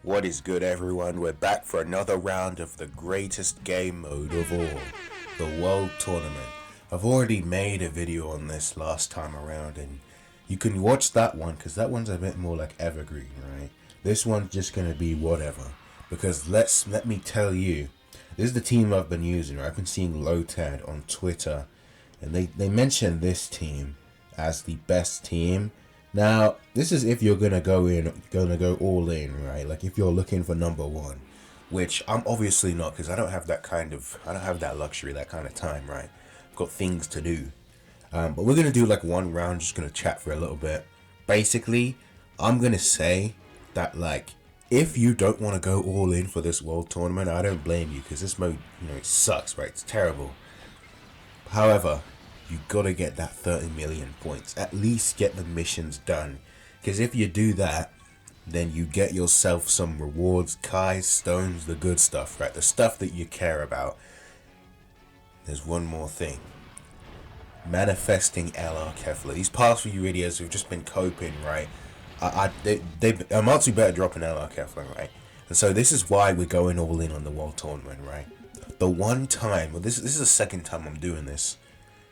What is good, everyone? We're back for another round of the greatest game mode of all, the World Tournament. I've already made a video on this last time around, and you can watch that one because that one's a bit more like evergreen, right? This one's just gonna be whatever, because let me tell you, this is the team I've been using. Right? I've been seeing Lotad on Twitter, and they mentioned this team as the best team. Now, this is if you're gonna go all in, right? Like if you're looking for number one, which I'm obviously not, because I don't have that luxury, that kind of time, right? I've got things to do. But we're gonna do like one round, just gonna chat for a little bit. Basically, I'm gonna say that like if you don't want to go all in for this world tournament, I don't blame you, because this mode, it sucks, right? It's terrible. However, you gotta get that 30 million points. At least get the missions done. Because if you do that, then you get yourself some rewards, Kai's, stones, the good stuff, right? The stuff that you care about. There's one more thing. Manifesting LR Kefla. These past few videos have just been coping, right? I'm actually better dropping LR Kefla, right? And so this is why we're going all in on the world tournament, right? The one time, well, this is the second time I'm doing this.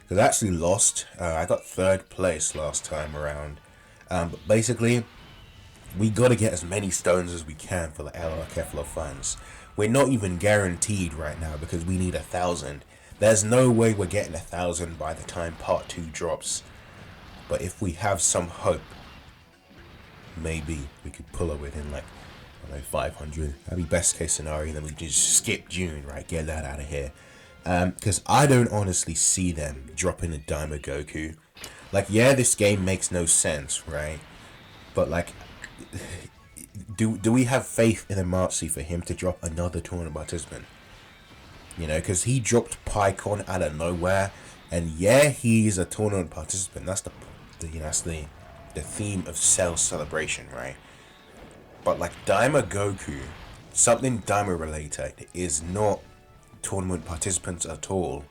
Because I actually lost. I got third place last time around. But basically, we got to get as many stones as we can for the LR Kefla funds. We're not even guaranteed right now because we need 1,000. There's no way we're getting 1,000 by the time part 2 drops. But if we have some hope, maybe we could pull it within like, 500. That'd be best case scenario. Then we just skip June, right? Get that out of here. Because I don't honestly see them dropping a Daima Goku. Like, yeah, this game makes no sense, right? But like, do we have faith in Amatsu for him to drop another tournament participant? Because he dropped PyCon out of nowhere, and yeah, he's a tournament participant. That's the theme of Cell Celebration, right? But like Daima Goku, something Daima related, is not tournament participants at all,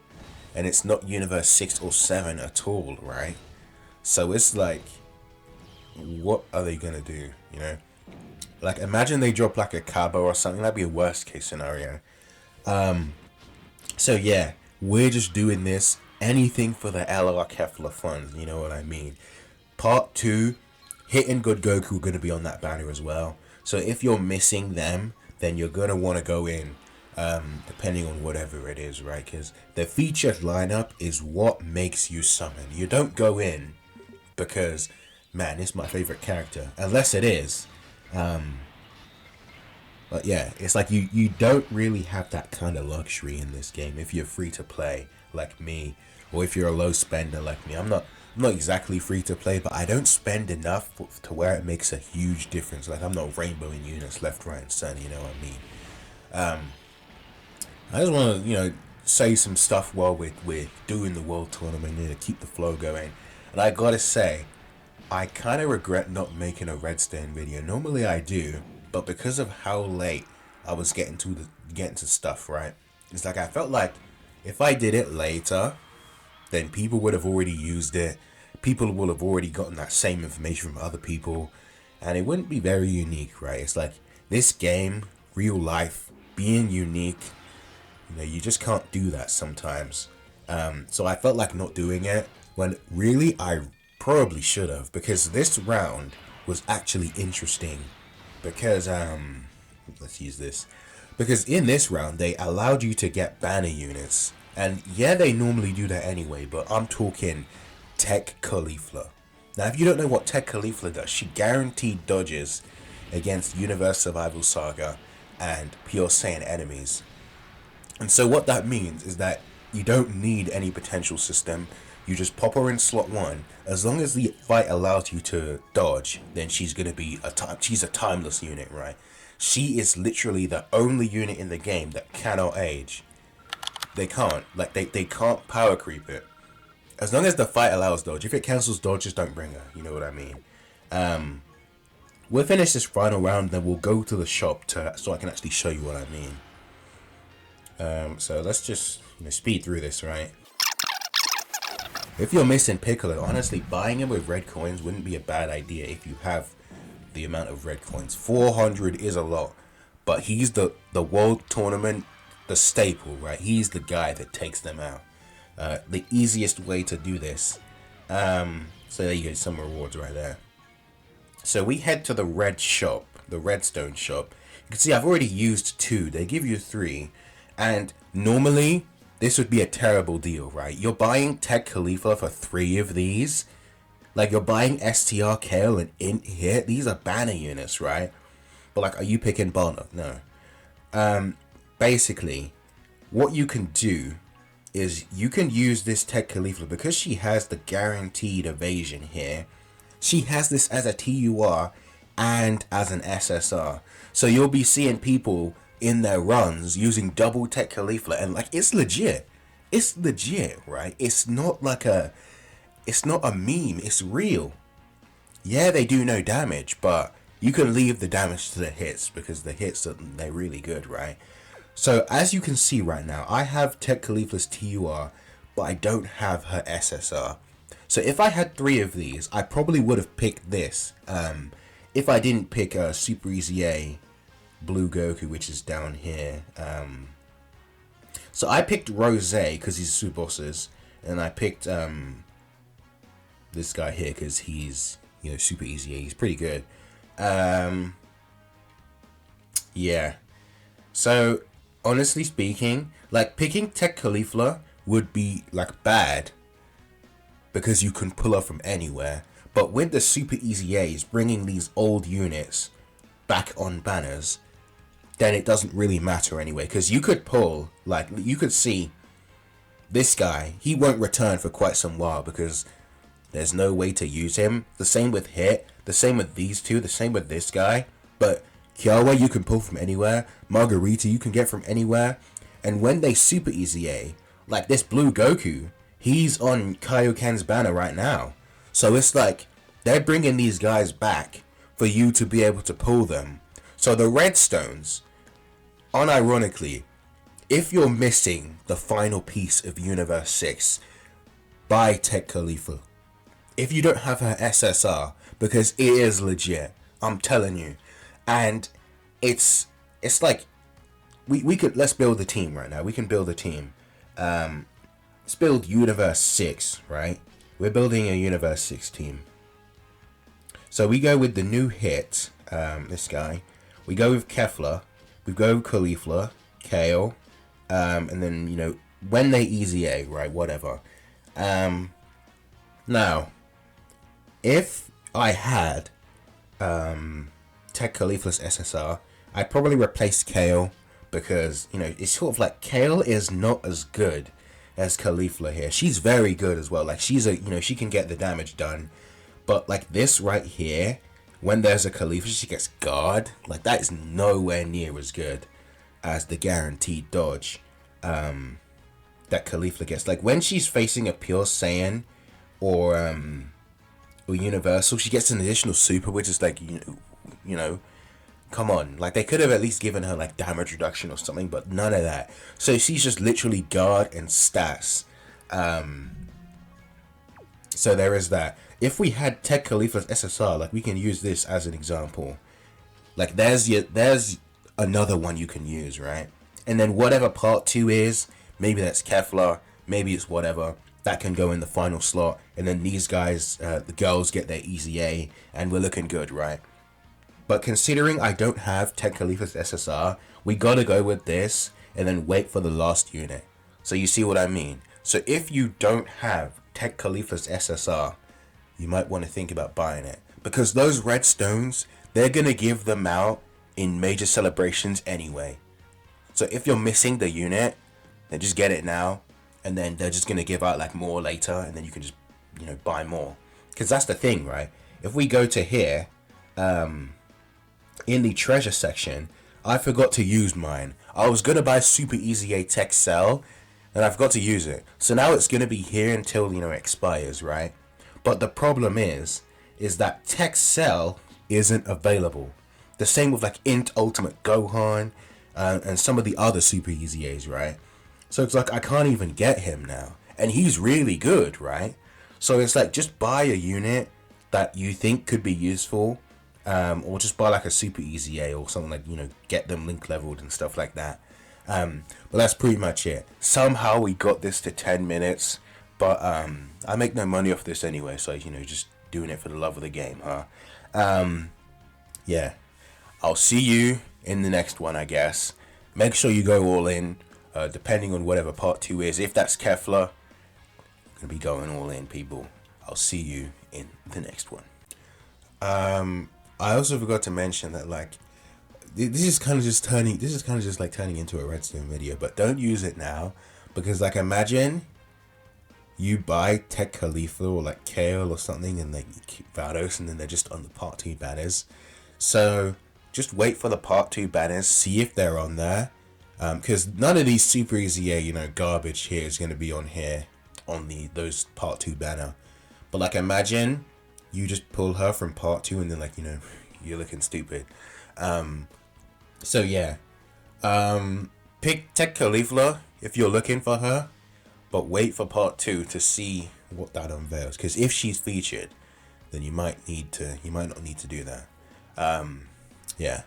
and it's not Universe 6 or 7 at all, right? So it's like, what are they gonna do? Like, imagine they drop like a Cabo or something. That'd be a worst case scenario. So yeah, we're just doing this, anything for the LR Kefla funds, you know what I mean? Part 2, Hit and Good Goku are gonna be on that banner as well. So if you're missing them, then you're gonna want to go in, depending on whatever it is, right? Because the featured lineup is what makes you summon. You don't go in because, man, it's my favorite character, unless it is. But yeah, it's like you don't really have that kind of luxury in this game if you're free to play like me, or if you're a low spender like me. I'm not exactly free to play, but I don't spend enough to where it makes a huge difference. Like, I'm not rainbowing units left, right, and center, you know what I mean? I just want to, say some stuff while we're doing the world tournament, to keep the flow going. And I gotta say, I kind of regret not making a Redstone video. Normally I do, but because of how late I was getting to stuff, right? It's like I felt like if I did it later, then people would have already used it. People will have already gotten that same information from other people, and it wouldn't be very unique, right? It's like this game, real life, being unique, you just can't do that sometimes. So I felt like not doing it, when really I probably should have, because this round was actually interesting. Because, let's use this. Because in this round, they allowed you to get banner units. And yeah, they normally do that anyway, but I'm talking Tech Caulifla. Now, if you don't know what Tech Caulifla does, she guaranteed dodges against Universe Survival Saga and Pure Saiyan enemies. And so what that means is that you don't need any potential system. You just pop her in slot 1. As long as the fight allows you to dodge, then she's gonna be she's a timeless unit, right? She is literally the only unit in the game that cannot age. They can't. Like, they can't power creep it. As long as the fight allows dodge. If it cancels dodge, just don't bring her. You know what I mean? We'll finish this final round, then we'll go to the shop so I can actually show you what I mean. So let's just speed through this, right? If you're missing Piccolo, honestly, buying him with red coins wouldn't be a bad idea if you have the amount of red coins. 400 is a lot, but he's the world tournament, the staple, right? He's the guy that takes them out. The easiest way to do this. So there you go, some rewards right there. So we head to the red shop, the redstone shop. You can see I've already used 2. They give you 3, and normally this would be a terrible deal, right? You're buying Tech Caulifla for 3 of these. Like, you're buying STR, Kale, and Int here. These are banner units, right? But, like, are you picking Bardock? No. Basically, what you can do is you can use this Tech Caulifla because she has the guaranteed evasion here. She has this as a TUR and as an SSR. So you'll be seeing people in their runs using double Tech Caulifla, and like, it's legit. It's legit, right? It's not like it's not a meme, it's real. Yeah, they do no damage, but you can leave the damage to the hits because the hits, they're really good, right? So as you can see right now, I have Tech Caulifla's TUR, but I don't have her SSR. So if I had 3 of these, I probably would have picked this. If I didn't pick a Super Easy A Blue Goku, which is down here. So I picked Rose because he's Super Bosses, and I picked this guy here because he's, you know, Super Easy A. He's pretty good. Yeah. So honestly speaking, like, picking Tech Caulifla would be like bad because you can pull her from anywhere. But with the Super Easy A's bringing these old units back on banners, then it doesn't really matter anyway. Because you could pull, like, you could see this guy, he won't return for quite some while because there's no way to use him. The same with Hit, the same with these two, the same with this guy. But Kyowa you can pull from anywhere, Margarita you can get from anywhere. And when they Super Easy A, like this Blue Goku, he's on Kaioken's banner right now. So it's like, they're bringing these guys back for you to be able to pull them. So the redstones, unironically, if you're missing the final piece of Universe 6, buy Tech Caulifla. If you don't have her SSR, because it is legit, I'm telling you. And it's like, we could, let's build a team right now. We can build a team. Let's build Universe 6, right? We're building a Universe 6 team. So we go with the new hit, this guy. We go with Kefla. We go with Caulifla, Kale, and then, you know, when they Easy A, right, whatever. Now, if I had Tech Caulifla's SSR, I'd probably replace Kale because, you know, it's sort of like Kale is not as good as Caulifla here. She's very good as well. Like, she's a, you know, she can get the damage done. But like this right here, when there's a Caulifla, she gets guard. Like, that is nowhere near as good as the guaranteed dodge that Caulifla gets. Like, when she's facing a Pure Saiyan or Universal, she gets an additional super, which is like, you know, come on. Like, they could have at least given her like damage reduction or something, but none of that. So she's just literally guard and stats. So there is that. If we had Tech Caulifla's SSR, like, we can use this as an example. Like, there's another one you can use, right? And then whatever part 2 is, maybe that's Kefla, maybe it's whatever, that can go in the final slot. And then these guys, the girls, get their Easy A, and we're looking good, right? But considering I don't have Tech Caulifla's SSR, we gotta go with this and then wait for the last unit. So you see what I mean? So if you don't have Tech Caulifla's SSR, you might want to think about buying it. Because those red stones, they're gonna give them out in major celebrations anyway. So if you're missing the unit, then just get it now. And then they're just gonna give out like more later, and then you can just, you know, buy more. Because that's the thing, right? If we go to here, in the treasure section, I forgot to use mine. I was gonna buy Super Easy A Tech Cell, and I forgot to use it. So now it's gonna be here until, you know, it expires, right? But the problem is that Tech Cell isn't available. The same with like Int Ultimate Gohan, and some of the other Super Easy A's, right? So it's like I can't even get him now, and he's really good, right? So it's like, just buy a unit that you think could be useful, or just buy like a super easy A or something, like, you know, get them link leveled and stuff like that. But that's pretty much it. Somehow we got this to 10 minutes, but I make no money off this anyway, so, you know, just doing it for the love of the game, huh? Yeah, I'll see you in the next one, I guess. Make sure you go all in, depending on whatever part 2 is. If that's Kefla, I'm gonna be going all in, people. I'll see you in the next one. I also forgot to mention that, like, this is kind of just like turning into a redstone video, but don't use it now, because, like, imagine you buy Tech Caulifla or like Kale or something, and like you keep Vados, and then they're just on the part 2 banners. So just wait for the part 2 banners, see if they're on there, because none of these super easy, you know, garbage here is going to be on here on those part 2 banner. But like, imagine you just pull her from part 2, and then, like, you know, you're looking stupid. So yeah, pick Tech Caulifla if you're looking for her, but wait for part 2 to see what that unveils, because if she's featured, then you might not need to do that. Yeah.